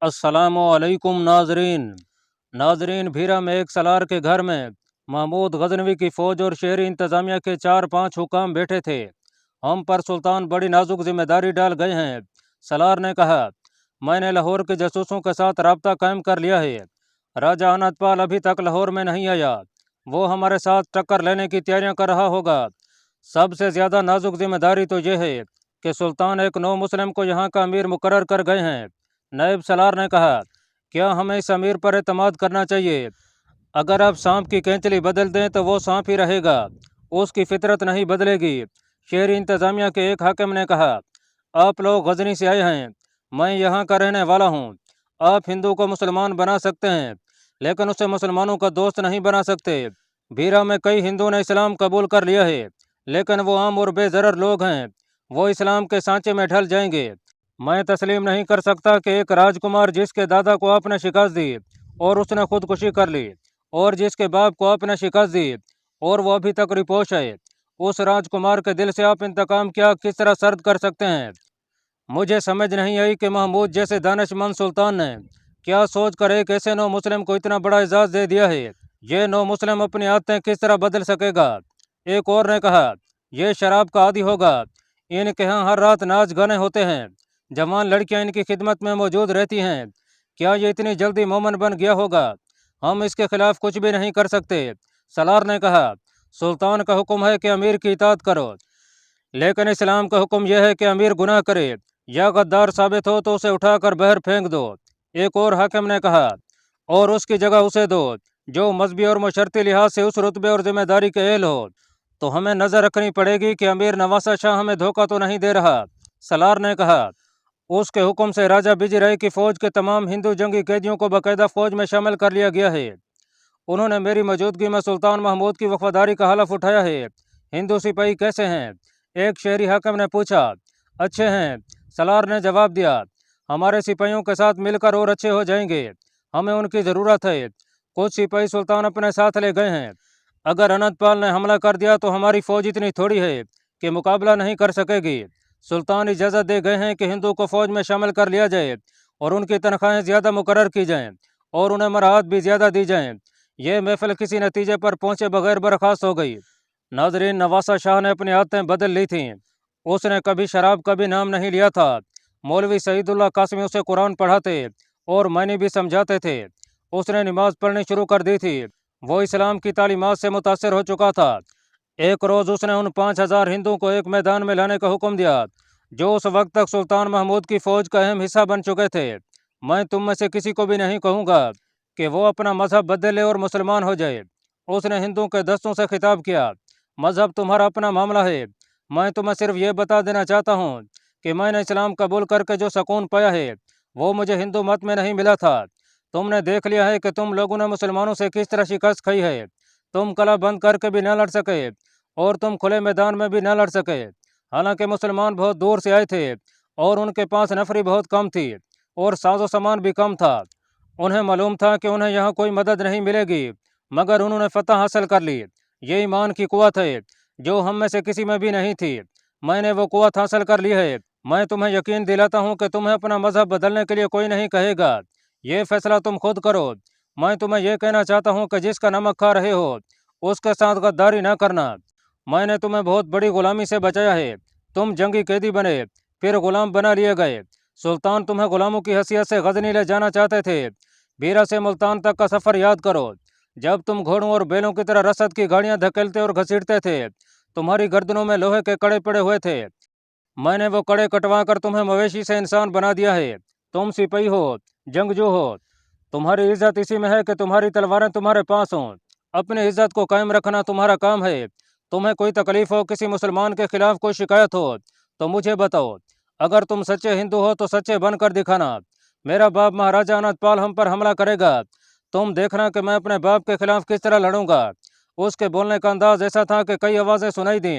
अस्सलामुअलैकुम नाजरीन भीरा में एक सलार के घर में महमूद गजनवी की फ़ौज और शहरी इंतज़ामिया के 4-5 हुकाम बैठे थे। हम पर सुल्तान बड़ी नाजुक जिम्मेदारी डाल गए हैं। सलार ने कहा, मैंने लाहौर के जासूसों के साथ राब्ता कायम कर लिया है। राजा अनंतपाल अभी तक लाहौर में नहीं आया। वो हमारे साथ टक्कर लेने की तैयारियां कर रहा होगा। सबसे ज़्यादा नाजुक जिम्मेदारी तो ये है कि सुल्तान एक नौ मुस्लिम को यहाँ का अमीर मुकर्रर कर गए हैं। नायब सलार ने कहा, क्या हमें इस अमीर पर एतमाद करना चाहिए? अगर आप सांप की कैंचली बदल दें तो वो सांप ही रहेगा, उसकी फितरत नहीं बदलेगी। शहरी इंतज़ामिया के एक हाकिम ने कहा, आप लोग गजनी से आए हैं, मैं यहाँ का रहने वाला हूँ। आप हिंदू को मुसलमान बना सकते हैं, लेकिन उसे मुसलमानों का दोस्त नहीं बना सकते। भीरा में कई हिंदू ने इस्लाम कबूल कर लिया है, लेकिन वो आम और बेज़रर लोग हैं। वो इस्लाम के सांचे में ढल जाएंगे। मैं तस्लीम नहीं कर सकता कि एक राजकुमार जिसके दादा को आपने शिकस्त दी और उसने खुदकुशी कर ली, और जिसके बाप को आपने शिकस्त दी और वो अभी तक रिपोश है, उस राजकुमार के दिल से आप इंतकाम क्या किस तरह सर्द कर सकते हैं? मुझे समझ नहीं आई कि महमूद जैसे दानिशमंद सुल्तान ने क्या सोच कर एक ऐसे नौ मुस्लिम को इतना बड़ा एजाज दे दिया है। ये नौ मुस्लिम अपनी आदतें किस तरह बदल सकेगा? एक और ने कहा, यह शराब का आदी होगा। इनके यहाँ हर रात नाच गाने होते हैं, जवान लड़कियां इनकी खिदमत में मौजूद रहती हैं। क्या ये इतनी जल्दी मोमन बन गया होगा? हम इसके खिलाफ कुछ भी नहीं कर सकते। सलार ने कहा, सुल्तान का हुक्म है कि अमीर की इताअत करो, लेकिन इस्लाम का हुक्म यह है कि अमीर गुनाह करे या गद्दार साबित हो तो उसे उठाकर बहर फेंक दो। एक और हाकिम ने कहा, और उसकी जगह उसे दो जो मजहबी और मशर्ती लिहाज से उस रुतबे और जिम्मेदारी के एहल हो। तो हमें नजर रखनी पड़ेगी कि अमीर नवासा शाह हमें धोखा तो नहीं दे रहा। सलार ने कहा, उसके हुक्म से राजा बिजराय की फौज के तमाम हिंदू जंगी कैदियों को बाकायदा फौज में शामिल कर लिया गया है। उन्होंने मेरी मौजूदगी में सुल्तान महमूद की वफादारी का हलफ उठाया है। हिंदू सिपाही कैसे हैं? एक शहरी हाकिम ने पूछा। अच्छे हैं, सलार ने जवाब दिया। हमारे सिपाहियों के साथ मिलकर और अच्छे हो जाएंगे, हमें उनकी ज़रूरत है। कुछ सिपाही सुल्तान अपने साथ ले गए हैं। अगर अनंतपाल ने हमला कर दिया तो हमारी फौज इतनी थोड़ी है कि मुकाबला नहीं कर सकेगी। सुल्तान इजाज़त दे गए हैं कि हिंदू को फौज में शामिल कर लिया जाए और उनकी तनख्वाहें ज़्यादा मुकर्रर की जाएं और उन्हें मराहत भी ज़्यादा दी जाएं। ये महफिल किसी नतीजे पर पहुंचे बगैर बर्खास्त हो गई। नाजरीन, नवासा शाह ने अपनी आदतें बदल ली थीं। उसने कभी शराब का भी नाम नहीं लिया था। मौलवी सईदुल्लाह कासमी उसे कुरान पढ़ाते और मैंने भी समझाते थे। उसने नमाज पढ़नी शुरू कर दी थी। वो इस्लाम की तालीमात से मुतासर हो चुका था। एक रोज़ उसने उन 5,000 हिंदुओं को एक मैदान में लाने का हुक्म दिया जो उस वक्त तक सुल्तान महमूद की फ़ौज का अहम हिस्सा बन चुके थे। मैं तुम में से किसी को भी नहीं कहूँगा कि वो अपना मजहब बदले और मुसलमान हो जाए। उसने हिंदुओं के दस्तों से खिताब किया, मजहब तुम्हारा अपना मामला है। मैं तुम्हें सिर्फ ये बता देना चाहता हूँ कि मैंने इस्लाम कबूल करके जो सुकून पाया है वो मुझे हिंदू मत में नहीं मिला था। तुमने देख लिया है कि तुम लोगों ने मुसलमानों से किस तरह शिकस्त खाई है। तुम कला बंद करके भी न लड़ सके और तुम खुले मैदान में भी न लड़ सके। हालांकि मुसलमान बहुत दूर से आए थे और उनके पास नफरी बहुत कम थी और साजो सामान भी कम था। उन्हें मालूम था कि उन्हें यहाँ कोई मदद नहीं मिलेगी, मगर उन्होंने फतह हासिल कर ली। ये ईमान की कुव्वत है जो हम में से किसी में भी नहीं थी। मैंने वो कुव्वत हासिल कर ली है। मैं तुम्हें यकीन दिलाता हूँ कि तुम्हें अपना मजहब बदलने के लिए कोई नहीं कहेगा। ये फैसला तुम खुद करो। मैं तुम्हें यह कहना चाहता हूँ कि जिसका नमक खा रहे हो उसके साथ गद्दारी ना करना। मैंने तुम्हें बहुत बड़ी गुलामी से बचाया है। तुम जंगी कैदी बने, फिर गुलाम बना लिए गए। सुल्तान तुम्हें गुलामों की हैसियत से गजनी ले जाना चाहते थे। बीरा से मुल्तान तक का सफ़र याद करो। जब तुम घोड़ों और बैलों की तरह रसद की गाड़ियां धकेलते और घसीटते थे, तुम्हारी गर्दनों में लोहे के कड़े पड़े हुए थे। मैंने वो कड़े कटवा कर तुम्हें मवेशी से इंसान बना दिया है। तुम सिपाही हो, जंगजू हो। तुम्हारी इज्जत इसी में है कि तुम्हारी तलवारें तुम्हारे पास हों। अपनी इज्जत को कायम रखना तुम्हारा काम है। तुम्हें कोई तकलीफ हो, किसी मुसलमान के खिलाफ कोई शिकायत हो तो मुझे बताओ। अगर तुम सच्चे हिंदू हो तो सच्चे बनकर दिखाना। मेरा बाप महाराजा अनंतपाल हम पर हमला करेगा, तुम देखना कि मैं अपने बाप के खिलाफ किस तरह लड़ूंगा। उसके बोलने का अंदाज ऐसा था कि कई आवाज़ें सुनाई दी।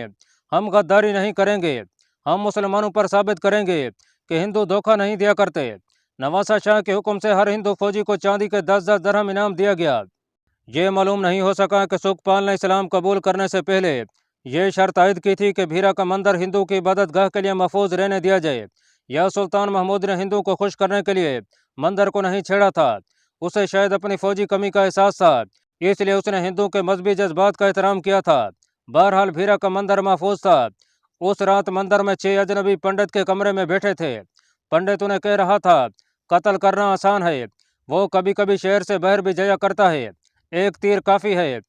हम गद्दारी नहीं करेंगे। हम मुसलमानों पर साबित करेंगे कि हिंदू धोखा नहीं दिया करते। नवासा शाह के हुक्म से हर हिंदू फौजी को चांदी के 10-10 दरहम इनाम दिया गया। ये मालूम नहीं हो सका कि सुखपाल ने इस्लाम कबूल करने से पहले ये शर्त आयद की थी कि भीरा का मंदिर हिंदू की इबादत गाह के लिए महफूज रहने दिया जाए, या सुल्तान महमूद ने हिंदू को खुश करने के लिए मंदिर को नहीं छेड़ा था। उसे शायद अपनी फौजी कमी का एहसास था, इसलिए उसने हिंदू के मजहबी जज्बात का एहतराम किया था। बहरहाल भीरा का मंदिर महफूज था। उस रात मंदिर में 6 अजनबी पंडित के कमरे में बैठे थे। पंडित उन्हें कह रहा था, कत्ल करना आसान है, वो कभी कभी शहर से बाहर भी जाया करता है, एक तीर काफ़ी है।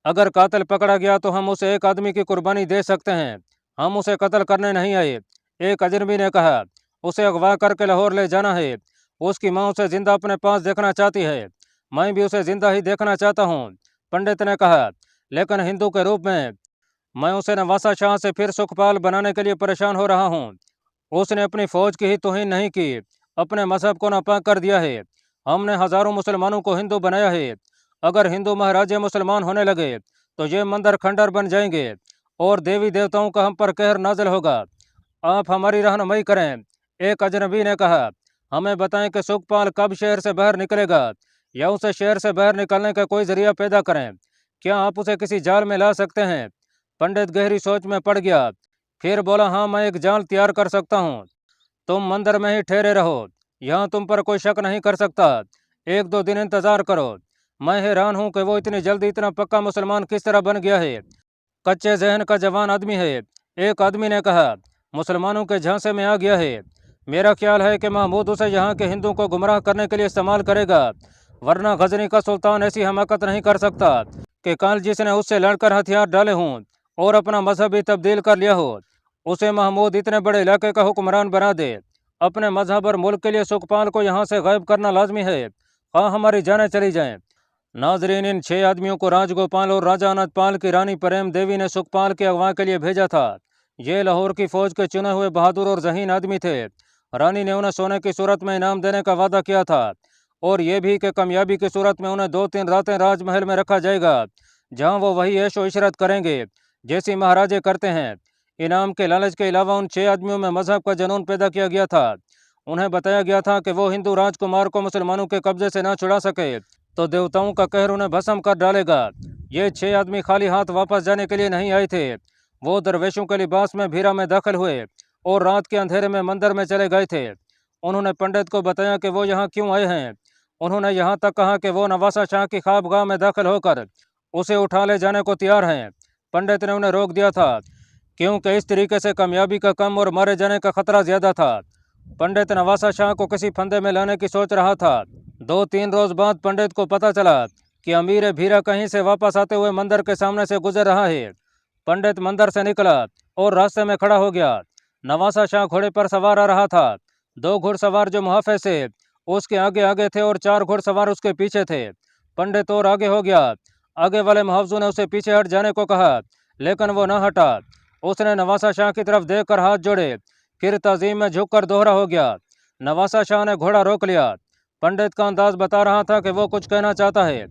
अगर कातिल पकड़ा गया तो हम उसे एक आदमी की कुर्बानी दे सकते हैं, हम उसे कत्ल करने नहीं आए। एक अजनबी ने कहा, उसे अगवा करके लाहौर ले जाना है, उसकी माँ उसे जिंदा अपने पास देखना चाहती है, मैं भी उसे जिंदा ही देखना चाहता हूँ। पंडित ने कहा, लेकिन हिंदू के रूप में मैं उसे नवासा शाह से फिर सुखपाल बनाने के लिए परेशान हो रहा हूँ। उसने अपनी फौज की ही तौहीन नहीं की, अपने मजहब को नापाक कर दिया है। हमने हजारों मुसलमानों को हिंदू बनाया है। अगर हिंदू महाराजे मुसलमान होने लगे तो ये मंदिर खंडर बन जाएंगे और देवी देवताओं का हम पर कहर नाजिल होगा। आप हमारी रहनुमाई करें। एक अजनबी ने कहा, हमें बताएं कि सुखपाल कब शहर से बाहर निकलेगा, या उसे शहर से बाहर निकलने का कोई जरिया पैदा करें। क्या आप उसे किसी जाल में ला सकते हैं? पंडित गहरी सोच में पड़ गया, फिर बोला, हाँ मैं एक जाल तैयार कर सकता हूँ। तुम मंदिर में ही ठहरे रहो, यहाँ तुम पर कोई शक नहीं कर सकता। 1-2 दिन इंतजार करो। मैं हैरान हूँ कि वो इतनी जल्दी इतना पक्का मुसलमान किस तरह बन गया है। कच्चे जहन का जवान आदमी है। एक आदमी ने कहा, मुसलमानों के झांसे में आ गया है। मेरा ख्याल है कि महमूद उसे यहाँ के हिंदुओं को गुमराह करने के लिए इस्तेमाल करेगा, वरना गजनी का सुल्तान ऐसी हमाकत नहीं कर सकता कि कल जिसने उससे लड़कर हथियार डाले हों और अपना मजहब भी तब्दील कर लिया हो, उसे महमूद इतने बड़े इलाके का हुक्मरान बना दे। अपने मजहब और मुल्क के लिए सुखपाल को यहाँ से गायब करना लाजमी है, हाँ हमारी जानें चली जाएं। नाजरीन, इन 6 आदमियों को राजगोपाल और राजा अनंतपाल की रानी प्रेम देवी ने सुखपाल के अगवा के लिए भेजा था। ये लाहौर की फौज के चुने हुए बहादुर और जहीन आदमी थे। रानी ने उन्हें सोने की सूरत में इनाम देने का वादा किया था, और ये भी कि कामयाबी की सूरत में उन्हें 2-3 रातें राजमहल में रखा जाएगा, जहाँ वो वही ऐशो इशरत करेंगे जैसी महाराजे करते हैं। इनाम के लालच के अलावा उन 6 आदमियों में मजहब का जुनून पैदा किया गया था। उन्हें बताया गया था कि वो हिंदू राजकुमार को मुसलमानों के कब्जे से न छुड़ा सके तो देवताओं का कहर उन्हें भस्म कर डालेगा। ये 6 आदमी खाली हाथ वापस जाने के लिए नहीं आए थे। वो दरवेशों के लिबास में भीरा में दाखिल हुए और रात के अंधेरे में मंदिर में चले गए थे। उन्होंने पंडित को बताया कि वो यहाँ क्यों आए हैं। उन्होंने यहाँ तक कहा कि वो नवासा शाह की ख्वाबगाह में दाखिल होकर उसे उठा ले जाने को तैयार हैं। पंडित ने उन्हें रोक दिया था, क्योंकि इस तरीके से कामयाबी का कम और मारे जाने का खतरा ज्यादा था। पंडित नवासा शाह को किसी फंदे में लाने की सोच रहा था। 2-3 रोज बाद पंडित को पता चला कि अमीर भीरा कहीं से वापस आते हुए मंदिर के सामने से गुजर रहा है। पंडित मंदिर से निकला और रास्ते में खड़ा हो गया। नवासा शाह घोड़े पर सवार आ रहा था। 2 घुड़सवार जो मुहाफे से उसके आगे आगे थे और 4 घुड़सवार उसके पीछे थे। पंडित और आगे हो गया। आगे वाले मुहावजू ने उसे पीछे हट जाने को कहा, लेकिन वो न हटा। उसने नवासा शाह की तरफ देखकर हाथ जोड़े, फिर ताजीम में झुककर दोहरा हो गया। नवासा शाह ने घोड़ा रोक लिया। पंडित का अंदाज बता रहा था कि वो कुछ कहना चाहता है।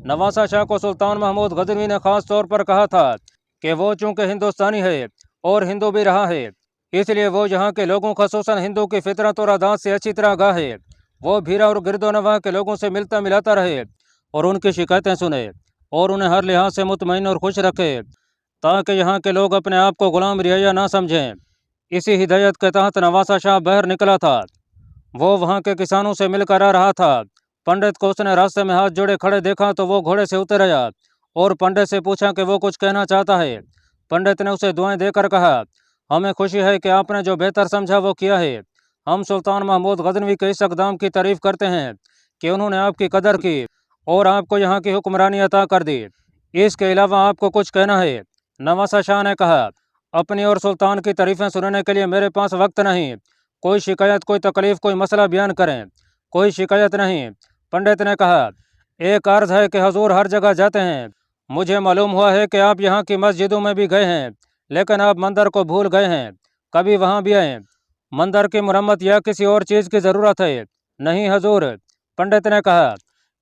नवासा शाह को सुल्तान महमूद गजनवी ने खास तौर पर कहा था कि वो चूंकि हिंदुस्तानी है और हिंदू भी रहा है, इसलिए वो यहाँ के लोगों खसूसन हिंदू की फितरत और आदात से अच्छी तरह आगाह है। वो भीरा और गिरदोनवा के लोगों से मिलता मिलाता रहे और उनकी शिकायतें सुने और उन्हें हर लिहाज से मुतमईन और खुश रखे, ताकि यहाँ के लोग अपने आप को गुलाम रियाया ना समझें। इसी हिदायत के तहत नवासा शाह बाहर निकला था। वो वहाँ के किसानों से मिलकर आ रहा था। पंडित को उसने रास्ते में हाथ जोड़े खड़े देखा तो वो घोड़े से उतर आया और पंडित से पूछा कि वो कुछ कहना चाहता है। पंडित ने उसे दुआएं देकर कहा, हमें खुशी है कि आपने जो बेहतर समझा वो किया है। हम सुल्तान महमूद गजनवी के इस इक़दाम की तारीफ करते हैं कि उन्होंने आपकी कदर की और आपको यहाँ की हुक्मरानी अता कर दी। इसके अलावा आपको कुछ कहना है? नवासा शाह ने कहा, अपनी और सुल्तान की तारीफें सुनने के लिए मेरे पास वक्त नहीं। कोई शिकायत, कोई तकलीफ, कोई मसला बयान करें। कोई शिकायत नहीं। पंडित ने कहा, एक अर्ज है कि हजूर हर जगह जाते हैं। मुझे मालूम हुआ है कि आप यहाँ की मस्जिदों में भी गए हैं, लेकिन आप मंदिर को भूल गए हैं। कभी वहाँ भी आए। मंदिर की मरम्मत या किसी और चीज़ की ज़रूरत है? नहीं हजूर। पंडित ने कहा,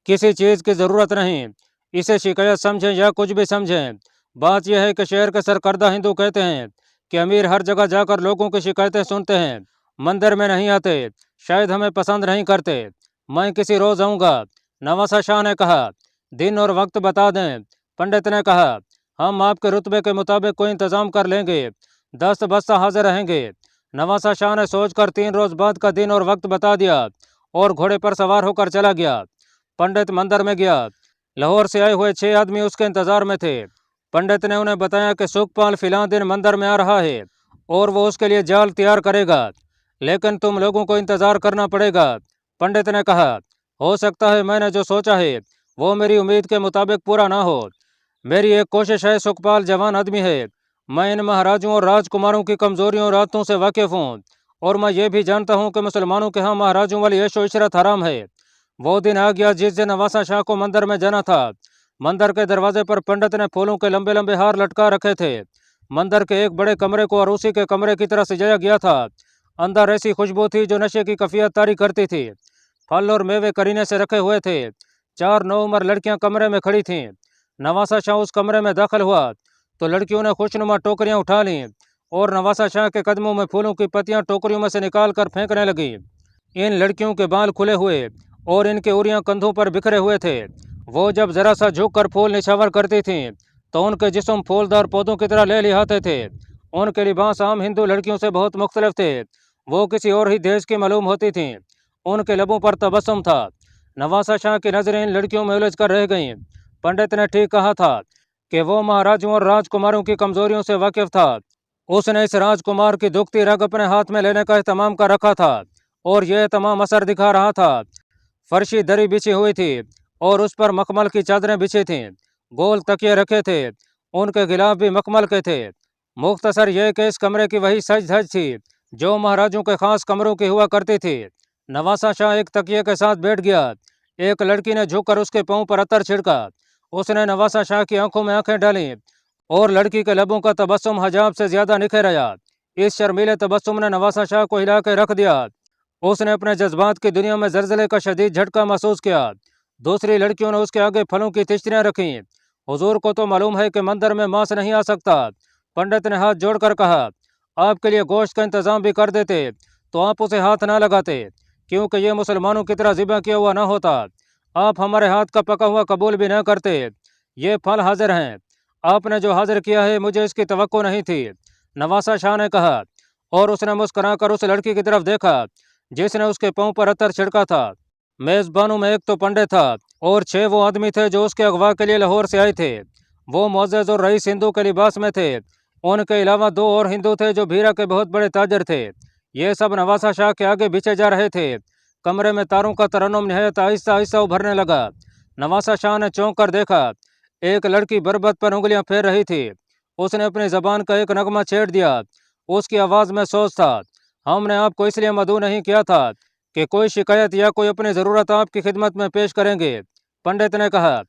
किसी चीज़ की ज़रूरत नहीं। इसे शिकायत समझें या कुछ भी समझें, बात यह है कि शहर के सरकर्दा हिंदू कहते हैं कि अमीर हर जगह जाकर लोगों की शिकायतें सुनते हैं, मंदिर में नहीं आते, शायद हमें पसंद नहीं करते। मैं किसी रोज आऊँगा। नवासा शाह ने कहा, दिन और वक्त बता दें। पंडित ने कहा, हम आपके रुतबे के मुताबिक कोई इंतज़ाम कर लेंगे। दस्त बस्ता हाजिर रहेंगे। नवासा शाह ने सोचकर 3 रोज बाद का दिन और वक्त बता दिया और घोड़े पर सवार होकर चला गया। पंडित मंदिर में गया। लाहौर से आए हुए 6 आदमी उसके इंतजार में थे। पंडित ने उन्हें बताया कि सुखपाल फिलहाल दिन मंदिर में आ रहा है और वो उसके लिए जाल तैयार करेगा, लेकिन तुम लोगों को इंतजार करना पड़ेगा। पंडित ने कहा, हो सकता है मैंने जो सोचा है वो मेरी उम्मीद के मुताबिक पूरा ना हो। मेरी एक कोशिश है, सुखपाल जवान आदमी है। मैं इन महाराजों और राजकुमारों की कमजोरियों और आदतों से वाकिफ हूँ, और मैं ये भी जानता हूँ कि मुसलमानों के यहाँ महाराजों वाली ऐशो इशरत हराम है। वो दिन आ गया जिस दिन नवासा शाह को मंदिर में जाना था। मंदिर के दरवाजे पर पंडित ने फूलों के लंबे लंबे हार लटका रखे थे। मंदिर के एक बड़े कमरे को और उसी के कमरे की तरह सजाया गया था। अंदर ऐसी खुशबू थी जो नशे की कफियत तारी करती थी। फल और मेवे करीने से रखे हुए थे। 4 नौउम्र लड़कियां कमरे में खड़ी थीं। नवासा शाह उस कमरे में दाखिल हुआ तो लड़कियों ने खुशनुमा टोकरियां उठा लीं और नवासा शाह के कदमों में फूलों की पत्तियां टोकरियों में से निकाल कर फेंकने लगी। इन लड़कियों के बाल खुले हुए और इनके उरियां कंधों पर बिखरे हुए थे। वो जब जरा सा झुक कर फूल निछावर करती थीं तो उनके जिस्म फूलदार पौधों की तरह लहलहाते थे। उनके लिबास आम हिंदू लड़कियों से बहुत मुख्तलिफ थे। वो किसी और ही देश की मालूम होती थीं। उनके लबों पर तबस्सुम था। नवासा शाह की नजरें इन लड़कियों में उलझ कर रह गईं। पंडित ने ठीक कहा था कि वो महाराजों और राजकुमारों की कमजोरियों से वाकिफ था। उसने इस राजकुमार की दुखती रग अपने हाथ में लेने का एहतमाम कर रखा था और यह तमाम असर दिखा रहा था। फर्शी दरी बिछी हुई थी और उस पर मखमल की चादरें बिछी थीं। गोल तकिए रखे थे, उनके गिलाफ भी मखमल के थे। मुख्तसर यह कि इस कमरे की वही सज धज थी जो महाराजों के खास कमरों की हुआ करती थी। नवासा शाह एक तकिए के साथ बैठ गया। एक लड़की ने झुककर उसके पांव पर अतर छिड़का। उसने नवासा शाह की आंखों में आंखें डाली और लड़की के लबों का तबस्सुम हजाब से ज्यादा निखर आया। इस शर्मीले तबस्सुम ने नवासा शाह को हिला के रख दिया। उसने अपने जज्बात की दुनिया में जलजले का शदीद झटका महसूस किया। दूसरी लड़कियों ने उसके आगे फलों की तिश्तियां रखीं। हुजूर को तो मालूम है कि मंदिर में मांस नहीं आ सकता। पंडित ने हाथ जोड़कर कहा, आपके लिए गोश्त का इंतजाम भी कर देते तो आप उसे हाथ ना लगाते, क्योंकि ये मुसलमानों की तरह ज़िबा किया हुआ ना होता। आप हमारे हाथ का पका हुआ कबूल भी न करते। ये फल हाजिर हैं। आपने जो हाजिर किया है मुझे इसकी तवक्को नहीं थी, नवासा शाह ने कहा, और उसने मुस्कुराकर उस लड़की की तरफ देखा जिसने उसके पांव पर अतर छिड़का था। मेजबानों में एक तो पंडित था और 6 वो आदमी थे जो उसके अगवा के लिए लाहौर से आए थे। वो मुअज़्ज़ज़ और रईस हिंदू के लिबास में थे। उनके अलावा 2 और हिंदू थे जो भीरा के बहुत बड़े ताजर थे। ये सब नवासा शाह के आगे बिछे जा रहे थे। कमरे में तारों का तरन्नुम निहायत आहिस्ता आहिस्ता उभरने लगा। नवासा शाह ने चौंक कर देखा। एक लड़की बरबत पर उंगलियां फेर रही थी। उसने अपनी जबान का एक नगमा छेड़ दिया। उसकी आवाज़ में सोच था, हमने आपको इसलिए मदऊ नहीं किया था कि कोई शिकायत या कोई अपनी ज़रूरत आपकी खिदमत में पेश करेंगे। पंडित ने कहा,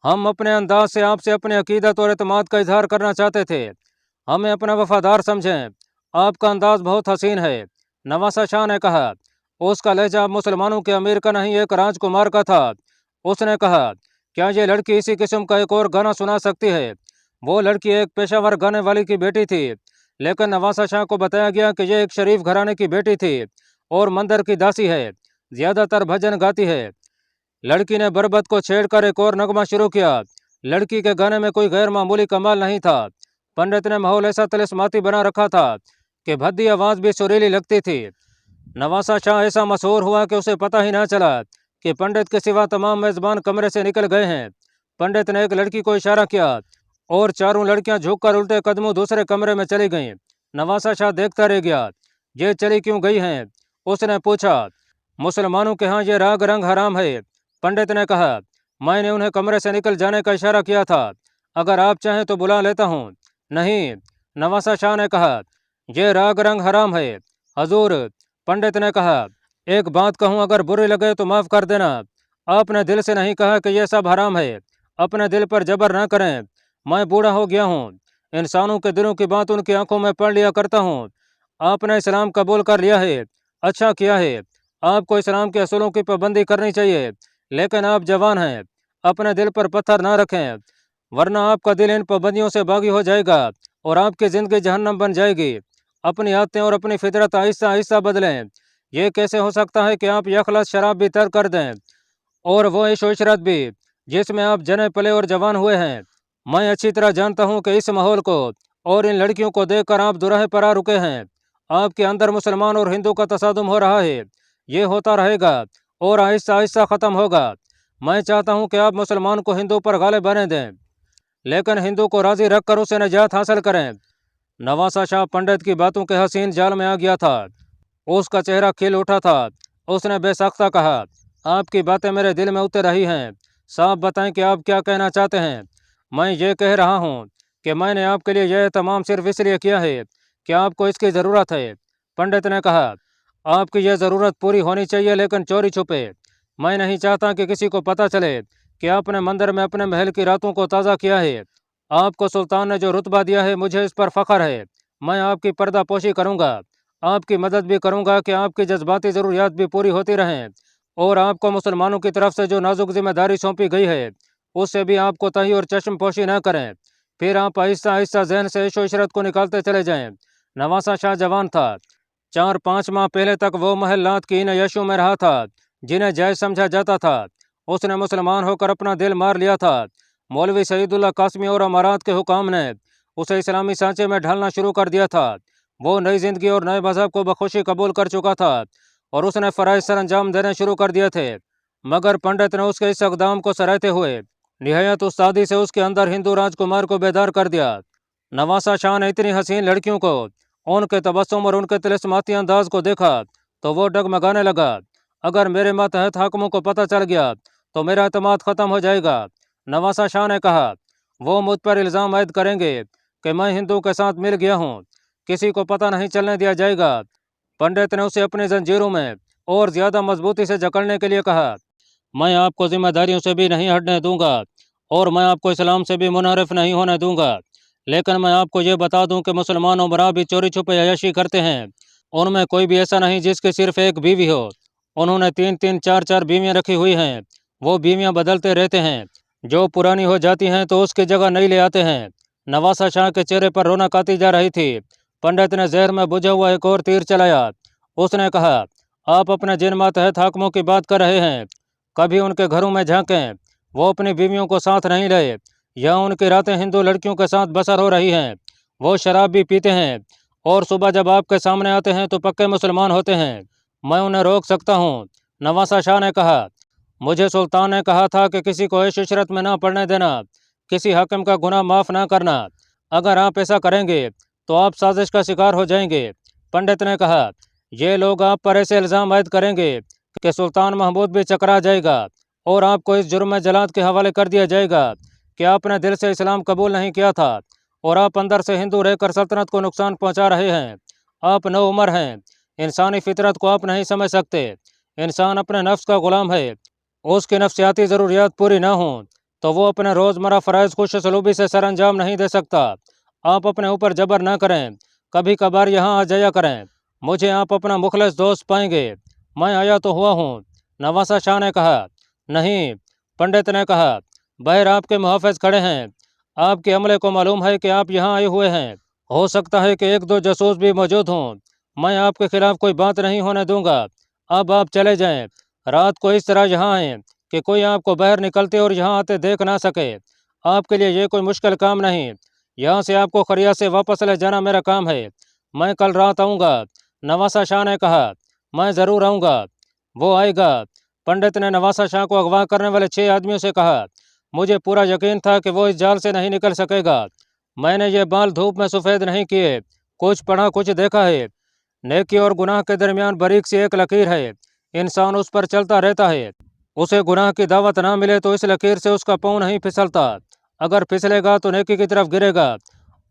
हम अपने अंदाज से आपसे अपनी अकीदत और एतमाद का इजहार करना चाहते थे। हमें अपना वफादार समझें। आपका अंदाज बहुत हसीन है। नवासा शाह ने कहा, उसका लहजा मुसलमानों के अमीर का नहीं, एक राजकुमार का था। उसने कहा, क्या ये लड़की इसी किस्म का एक और गाना सुना सकती है? वो लड़की एक पेशावर गाने वाली की बेटी थी, लेकिन नवासा शाह को बताया गया कि यह एक शरीफ घराने की बेटी थी और मंदिर की दासी है, ज्यादातर भजन गाती है। लड़की ने बरबत को छेड़कर एक और नगमा शुरू किया। लड़की के गाने में कोई गैर मामूली कमाल नहीं था। पंडित ने माहौल ऐसा तिलिस्माती बना रखा था कि भद्दी आवाज भी सुरीली लगती थी। नवासा शाह ऐसा मशहूर हुआ कि उसे पता ही ना चला कि पंडित के सिवा तमाम मेजबान कमरे से निकल गए हैं। पंडित ने एक लड़की को इशारा किया और चारों लड़कियां झुककर उल्टे कदमों दूसरे कमरे में चली गईं। नवासा शाह देखता रह गया। ये चली क्यों गई हैं? उसने पूछा। मुसलमानों के यहाँ ये राग रंग हराम है। पंडित ने कहा, मैंने उन्हें कमरे से निकल जाने का इशारा किया था। अगर आप चाहें तो बुला लेता हूँ। नहीं, नवासा शाह ने कहा, यह राग रंग हराम है। हजूर, पंडित ने कहा, एक बात कहूँ, अगर बुरी लगे तो माफ़ कर देना। आपने दिल से नहीं कहा कि यह सब हराम है। अपने दिल पर जबर न करें। मैं बूढ़ा हो गया हूँ। इंसानों के दिलों की बात उनकी आंखों में पढ़ लिया करता हूँ। आपने इस्लाम कबूल कर लिया है, अच्छा किया है। आपको इस्लाम के असूलों की पाबंदी करनी चाहिए, लेकिन आप जवान हैं। अपने दिल पर पत्थर ना रखें, वरना आपका दिल इन पाबंदियों से बागी हो जाएगा और आपकी ज़िंदगी जहन्नम बन जाएगी। अपनी आदतें और अपनी फितरत आहिस्ता आहिस्ता बदलें। ये कैसे हो सकता है कि आप यखलस शराब भी तर्क कर दें, और वो इशो इशरत भी, जिसमें आप जने पले और जवान हुए हैं। मैं अच्छी तरह जानता हूँ कि इस माहौल को और इन लड़कियों को देखकर आप दुराहे पर आ रुके हैं। आपके अंदर मुसलमान और हिंदू का तसादुम हो रहा है। ये होता रहेगा और आहिस्ता आहिस्ता ख़त्म होगा। मैं चाहता हूँ कि आप मुसलमान को हिंदू पर गालिब बने दें, लेकिन हिंदू को राज़ी रख कर उसे निजात हासिल करें। नवासा शाह पंडित की बातों के हसीन जाल में आ गया था। उसका चेहरा खिल उठा था। उसने बेसाख्ता कहा, आपकी बातें मेरे दिल में उतर रही हैं। साफ बताएं कि आप क्या कहना चाहते हैं। मैं ये कह रहा हूँ कि मैंने आपके लिए यह तमाम सिर्फ इसलिए किया है कि आपको इसकी ज़रूरत है। पंडित ने कहा, आपकी यह ज़रूरत पूरी होनी चाहिए, लेकिन चोरी छुपे। मैं नहीं चाहता कि किसी को पता चले कि आपने मंदिर में अपने महल की रातों को ताज़ा किया है। आपको सुल्तान ने जो रुतबा दिया है, मुझे इस पर फ़ख्र है। मैं आपकी पर्दा पोशी करूँगा, आपकी मदद भी करूँगा कि आपकी जज्बाती ज़रूरियात भी पूरी होती रहें, और आपको मुसलमानों की तरफ से जो नाजुक जिम्मेदारी सौंपी गई है उससे भी आप कोताही और चश्म पोशी न करें। फिर आप आहिस्ता आहिस्ता जहन से इशो इशरत को निकालते चले जाएं। नवासा शाह जवान था। 4-5 माह पहले तक वो महल लात की इन यशों में रहा था जिन्हें जायज़ समझा जाता था। उसने मुसलमान होकर अपना दिल मार लिया था। मौलवी सईदुल्लाह कासमी और अमारात के हुकाम ने उसे इस्लामी सांचे में ढालना शुरू कर दिया था। वो नई ज़िंदगी और नए मज़हब को बखुशी कबूल कर चुका था और उसने फ़राइज़ सर अंजाम देने शुरू कर दिए थे। मगर पंडित ने उसके इस इक़दाम को सराहते हुए निहायत उस्तादी से उसके अंदर हिंदू राजकुमार को बेदार कर दिया। नवासा शाह ने इतनी हसीन लड़कियों को, उनके तबस्सुम और उनके तिलिस्माती अंदाज को देखा तो वो डगमगाने लगा। अगर मेरे मातहत हाकिमों को पता चल गया तो मेरा एतमाद ख़त्म हो जाएगा। नवासा शाह ने कहा, वो मुझ पर इल्ज़ाम आयद करेंगे कि मैं हिंदू के साथ मिल गया हूँ। किसी को पता नहीं चलने दिया जाएगा। पंडित ने उसे अपनी जंजीरों में और ज़्यादा मजबूती से जकड़ने के लिए कहा, मैं आपको जिम्मेदारियों से भी नहीं हटने दूंगा और मैं आपको इस्लाम से भी मुनहरफ नहीं होने दूंगा। लेकिन मैं आपको ये बता दूं कि मुसलमान उमरा भी चोरी छुपे अय्याशी करते हैं। उनमें कोई भी ऐसा नहीं जिसकी सिर्फ एक बीवी हो। उन्होंने 3-3, 4-4 बीवियाँ रखी हुई हैं। वो बीवियाँ बदलते रहते हैं। जो पुरानी हो जाती हैं तो उसकी जगह नई ले आते हैं। नवासा शाह के चेहरे पर रौनक आती जा रही थी। पंडित ने जहर में बुझा हुआ एक और तीर चलाया। उसने कहा, आप अपने जिन मातहत हाकिमों की बात कर रहे हैं, कभी उनके घरों में झांकें। वो अपनी बीवियों को साथ नहीं लाए। या उनकी रातें हिंदू लड़कियों के साथ बसर हो रही हैं। वो शराब भी पीते हैं और सुबह जब आपके सामने आते हैं तो पक्के मुसलमान होते हैं। मैं उन्हें रोक सकता हूँ। नवासा शाह ने कहा, मुझे सुल्तान ने कहा था कि किसी को ऐश इशरत में ना पड़ने देना, किसी हाकिम का गुनाह माफ़ ना करना। अगर आप ऐसा करेंगे तो आप साजिश का शिकार हो जाएंगे। पंडित ने कहा, ये लोग आप पर ऐसे इल्ज़ाम आयद करेंगे कि सुल्तान महमूद भी चकरा जाएगा और आपको इस जुर्म में जलाद के हवाले कर दिया जाएगा कि आपने दिल से इस्लाम कबूल नहीं किया था और आप अंदर से हिंदू रहकर सल्तनत को नुकसान पहुंचा रहे हैं। आप नौ उम्र हैं। इंसानी फितरत को आप नहीं समझ सकते। इंसान अपने नफ्स का गुलाम है। उसकी नफ्सियाती ज़रूरियात पूरी ना हों तो वो अपने रोज़मर्रा फ़राइज़ खुश सलूबी से सर अंजाम नहीं दे सकता। आप अपने ऊपर जबर ना करें। कभी कभार यहाँ आ जाया करें। मुझे आप अपना मुखलिस दोस्त पाएंगे। मैं आया तो हुआ हूँ। नवासा शाह ने कहा। नहीं, पंडित ने कहा, बहर आपके मुहाफ़िज़ खड़े हैं। आपके अमले को मालूम है कि आप यहाँ आए हुए हैं। हो सकता है कि 1-2 जासूस भी मौजूद हों। मैं आपके खिलाफ कोई बात नहीं होने दूंगा। अब आप चले जाएं। रात को इस तरह यहाँ आएँ कि कोई आपको बाहर निकलते और यहाँ आते देख ना सके। आपके लिए ये कोई मुश्किल काम नहीं। यहाँ से आपको खरिया से वापस ले जाना मेरा काम है। मैं कल रात आऊँगा। नवासा शाह ने कहा, मैं ज़रूर आऊँगा। वो आएगा। पंडित ने नवासा शाह को अगवा करने वाले 6 आदमियों से कहा, मुझे पूरा यकीन था कि वो इस जाल से नहीं निकल सकेगा। मैंने ये बाल धूप में सफ़ेद नहीं किए। कुछ पढ़ा, कुछ देखा है। नेकी और गुनाह के दरमियान बारीक सी एक लकीर है। इंसान उस पर चलता रहता है। उसे गुनाह की दावत ना मिले तो इस लकीर से उसका पाँव नहीं फिसलता। अगर फिसलेगा तो नेकी की तरफ गिरेगा,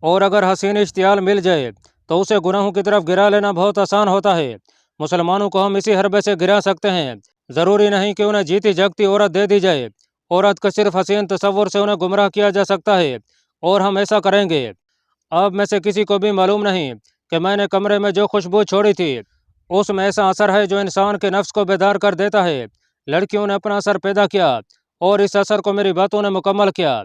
और अगर हसीन इश्तियाल मिल जाए तो उसे गुनाहों की तरफ गिरा लेना बहुत आसान होता है। मुसलमानों को हम इसी हरबे से गिरा सकते हैं। ज़रूरी नहीं कि उन्हें जीती जागती औरत दे दी जाए। औरत के सिर्फ हसीन तसव्वुर से उन्हें गुमराह किया जा सकता है, और हम ऐसा करेंगे। आप में से किसी को भी मालूम नहीं कि मैंने कमरे में जो खुशबू छोड़ी थी उसमें ऐसा असर है जो इंसान के नफ्स को बेदार कर देता है। लड़कियों ने अपना असर पैदा किया और इस असर को मेरी बातों ने मुकम्मल किया।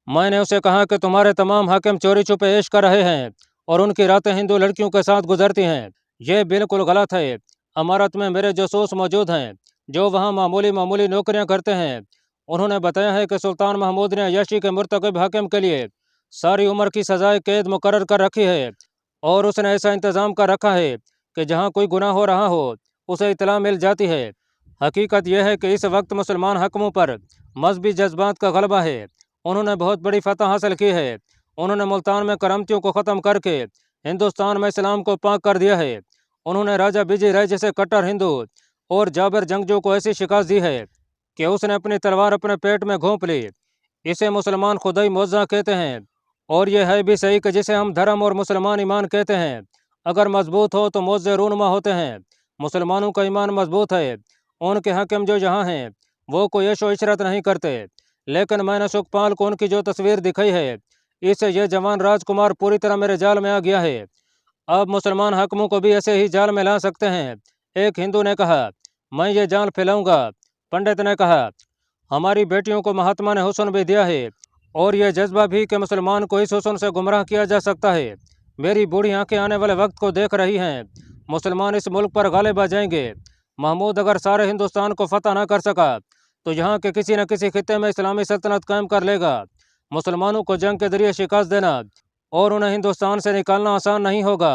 मैंने उसे कहा कि तुम्हारे तमाम हाकिम चोरी छुपे ऐश कर रहे हैं और उनकी रातें हिंदू लड़कियों के साथ गुजरती हैं। ये बिल्कुल गलत है। अमारत में मेरे जासूस मौजूद हैं जो वहाँ मामूली मामूली नौकरियाँ करते हैं। उन्होंने बताया है कि सुल्तान महमूद ने अय्याशी के मुर्तकब हाकिम के लिए सारी उम्र की सजाए कैद मुकर्रर कर रखी है, और उसने ऐसा इंतज़ाम कर रखा है कि जहाँ कोई गुनाह हो रहा हो उसे इतला मिल जाती है। हकीकत यह है कि इस वक्त मुसलमान हकमों पर मजहबी जज्बात का गलबा है। उन्होंने बहुत बड़ी फतह हासिल की है। उन्होंने मुल्तान में करमतियों को ख़त्म करके हिंदुस्तान में इस्लाम को पाक कर दिया है। उन्होंने राजा विजय राय जैसे कट्टर हिंदू और जाबिर जंगजू को ऐसी शिकस्त दी है कि उसने अपनी तलवार अपने पेट में घोंप ली। इसे मुसलमान खुदाई मुआवजा कहते हैं, और यह है भी सही कि जिसे हम धर्म और मुसलमान ईमान कहते हैं, अगर मजबूत हो तो मुआवजे रूनुमा होते हैं। मुसलमानों का ईमान मजबूत है। उनके हाकिम जो यहाँ हैं वो कोई ऐशो इशरत नहीं करते, लेकिन मैंने सुखपाल को उनकी जो तस्वीर दिखाई है, इससे यह जवान राजकुमार पूरी तरह मेरे जाल में आ गया है। अब मुसलमान हाकिमों को भी ऐसे ही जाल में ला सकते हैं। एक हिंदू ने कहा, मैं ये जाल फैलाऊंगा। पंडित ने कहा, हमारी बेटियों को महात्मा ने हुस्न भी दिया है, और यह जज्बा भी कि मुसलमान को इस हुस्न से गुमराह किया जा सकता है। मेरी बूढ़ी आंखें आने वाले वक्त को देख रही हैं। मुसलमान इस मुल्क पर गालिब आ जाएंगे। महमूद अगर सारे हिंदुस्तान को फतह ना कर सका तो यहाँ के किसी न किसी खित्ते में इस्लामी सल्तनत कायम कर लेगा। मुसलमानों को जंग के जरिए शिकस्त देना और उन्हें हिंदुस्तान से निकालना आसान नहीं होगा।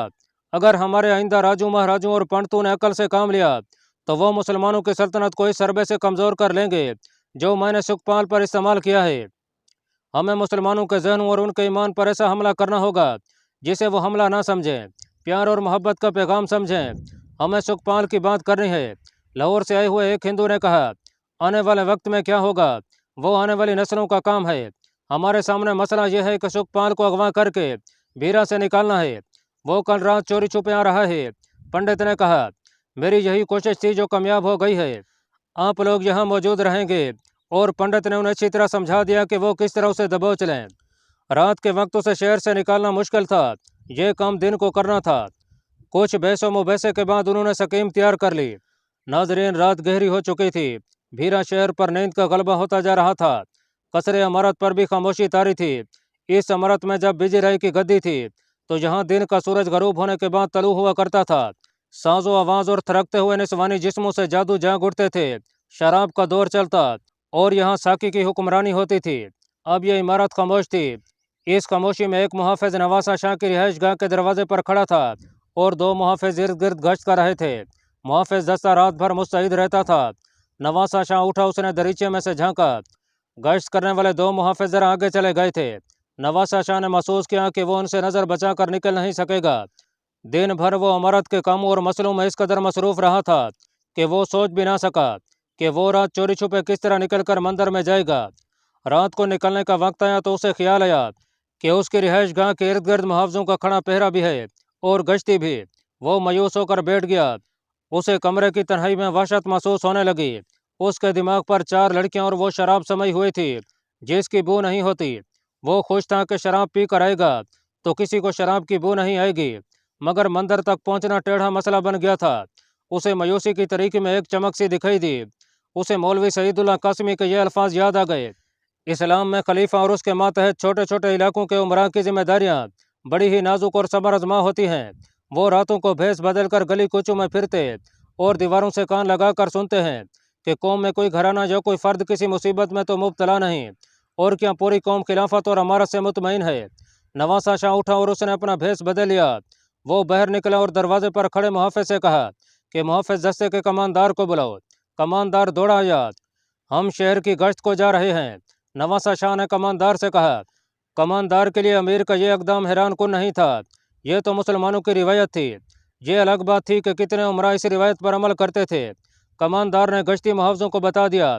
अगर हमारे आइंदा राजू महाराजों और पंडितों ने अकल से काम लिया तो वो मुसलमानों की सल्तनत को इस सरबे से कमज़ोर कर लेंगे जो मैंने सुखपाल पर इस्तेमाल किया है। हमें मुसलमानों के जहनों और उनके ईमान पर ऐसा हमला करना होगा जिसे वो हमला ना समझें, प्यार और मोहब्बत का पैगाम समझें। हमें सुखपाल की बात करनी है। लाहौर से आए हुए एक हिंदू ने कहा, आने वाले वक्त में क्या होगा वो आने वाली नस्लों का काम है। हमारे सामने मसला यह है कि सुखपाल को अगवा करके भीरा से निकालना है। वो कल रात चोरी छुपे आ रहा है। पंडित ने कहा, मेरी यही कोशिश थी जो कामयाब हो गई है। आप लोग यहाँ मौजूद रहेंगे। और पंडित ने उन्हें अच्छी तरह समझा दिया कि वो किस तरह उसे दबोच लें। रात के वक्त उसे शहर से निकालना मुश्किल था। ये काम दिन को करना था। कुछ बहसों मुबहसे के बाद उन्होंने स्कीम तैयार कर ली। नाजरीन, रात गहरी हो चुकी थी। भीरा शहर पर नींद का गलबा होता जा रहा था। कसरे इमारत पर भी खामोशी तारी थी। इस इमारत में जब विजय राय की गद्दी थी तो यहाँ दिन का सूरज गरूब होने के बाद तलू हुआ करता था। साजो आवाज और थरकते हुए निस्वानी जिस्मों से जादू जाग उठते थे। शराब का दौर चलता और यहाँ साकी की हुक्मरानी होती थी। अब यह इमारत खामोश थी। इस खामोशी में एक मुहाफिज नवासा शाह की रिहाइश गाह के दरवाजे पर खड़ा था और दो मुहाफिज इर्द गिर्द गश्त कर रहे थे। मुहाफिज दस्ता रात भर मुस्तैद रहता था। नवासा शाह उठा, उसने दरीचे में से झांका। गश्त करने वाले दो मुहाफिज जरा आगे चले गए थे। नवासा शाह ने महसूस किया कि वो उनसे नज़र बचाकर निकल नहीं सकेगा। दिन भर वो इमारत के कामों और मसलों में इस कदर मसरूफ़ रहा था कि वो सोच भी ना सका कि वो रात चोरी छुपे किस तरह निकल कर मंदिर में जाएगा। रात को निकलने का वक्त आया तो उसे ख्याल आया कि उसकी रिहाइश गाह के इर्द गिर्द मुहावजों का खड़ा पहरा भी है और गश्ती भी। वो मायूस होकर बैठ गया। उसे कमरे की तन्हाई में वहशत महसूस होने लगी। उसके दिमाग पर चार लड़कियां और वो शराब समाई हुई थी जिसकी बू नहीं होती। वो खुश था कि शराब पी कर आएगा तो किसी को शराब की बू नहीं आएगी, मगर मंदिर तक पहुंचना टेढ़ा मसला बन गया था। उसे मायूसी की तरीके में एक चमक सी दिखाई दी। उसे मौलवी सईदुल्लाह कासमी के ये अल्फाज याद आ गए, इस्लाम में खलीफा और उसके मातहत छोटे छोटे इलाकों के उमरा की जिम्मेदारियाँ बड़ी ही नाजुक और सबर आजमा होती हैं। वो रातों को भेस बदल कर गली कूचों में फिरते और दीवारों से कान लगा कर सुनते हैं कि कौम में कोई घराना या कोई फ़र्द किसी मुसीबत में तो मुब्तला नहीं, और क्या पूरी कौम खिलाफत और अमारत से मुतमईन है। नवासा शाह उठा और उसने अपना भेस बदल लिया। वो बाहर निकला और दरवाजे पर खड़े मुहाफिज से कहा कि मुहाफिज दस्ते के कमानदार को बुलाओ। कमानदार दौड़ा आया। हम शहर की गश्त को जा रहे हैं। नवासा शाह ने कमानदार से कहा। कमानदार के लिए अमीर का ये इकदाम हैरान कुन नहीं था। ये तो मुसलमानों की रिवायत थी। ये अलग बात थी कि कितने उमरा इस रिवायत पर अमल करते थे। कमानदार ने गश्ती मुहावजों को बता दिया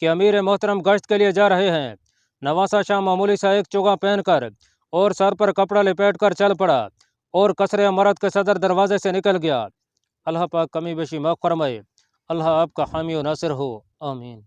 कि अमीर मोहतरम गश्त के लिए जा रहे हैं। नवासा शाह मामूली सा एक चोगा पहनकर और सर पर कपड़ा लिपेट कर चल पड़ा और कसरे इमारत के सदर दरवाजे से निकल गया। अल्लाह पाक कमी बेशी माफ़ फरमाए। अल्लाह आपका हामी और नासिर हो, आमीन।